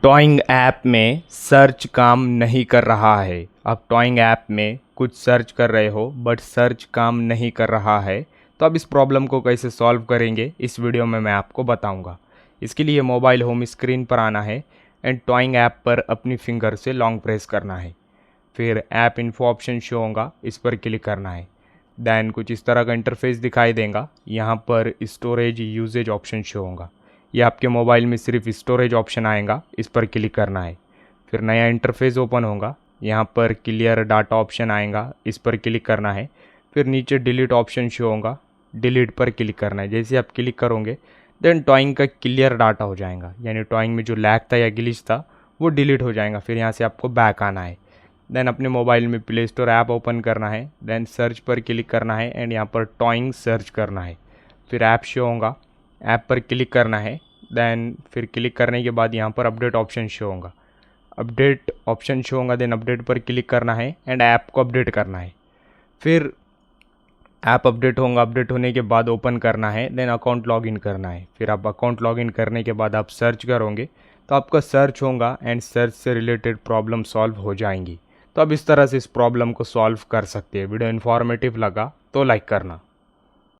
Toing app में search काम नहीं कर रहा है। आप टॉइंग ऐप में कुछ सर्च कर रहे हो बट सर्च काम नहीं कर रहा है, तो अब इस प्रॉब्लम को कैसे सॉल्व करेंगे इस वीडियो में मैं आपको बताऊंगा। इसके लिए मोबाइल होम स्क्रीन पर आना है एंड टॉइंग ऐप पर अपनी फिंगर से लॉन्ग प्रेस करना है। फिर ऐप इन्फो ऑप्शन शो होगा, इस पर क्लिक करना है। देन कुछ इस तरह का इंटरफेस दिखाई देगा। यहाँ पर स्टोरेज यूजेज ऑप्शन शो होगा। ये आपके मोबाइल में सिर्फ स्टोरेज ऑप्शन आएगा, इस पर क्लिक करना है। फिर नया इंटरफेस ओपन होगा। यहाँ पर क्लियर डाटा ऑप्शन आएगा, इस पर क्लिक करना है। फिर नीचे डिलीट ऑप्शन शो होगा, डिलीट पर क्लिक करना है। जैसे आप क्लिक करोगे देन टॉइंग का क्लियर डाटा हो जाएगा, यानी टॉइंग में जो लैग था या ग्लिच था वो डिलीट हो जाएगा। फिर यहाँ से आपको बैक आना है। देन अपने मोबाइल में प्ले स्टोर ऐप ओपन करना है। देन सर्च पर क्लिक करना है एंड यहाँ पर टॉइंग सर्च करना है। फिर ऐप शो होगा, ऐप पर क्लिक करना है। देन फिर क्लिक करने के बाद यहाँ पर अपडेट ऑप्शन शो होगा, अपडेट ऑप्शन शो होगा। देन अपडेट पर क्लिक करना है एंड ऐप को अपडेट करना है। फिर ऐप अपडेट होगा, अपडेट होने के बाद ओपन करना है। देन अकाउंट लॉगिन करना है। फिर आप अकाउंट लॉगिन करने के बाद आप सर्च करोगे तो आपका सर्च होगा एंड सर्च से रिलेटेड प्रॉब्लम सॉल्व हो जाएंगी। तो अब इस तरह से इस प्रॉब्लम को सॉल्व कर सकते हैं। वीडियो इन्फॉर्मेटिव लगा तो लाइक करना।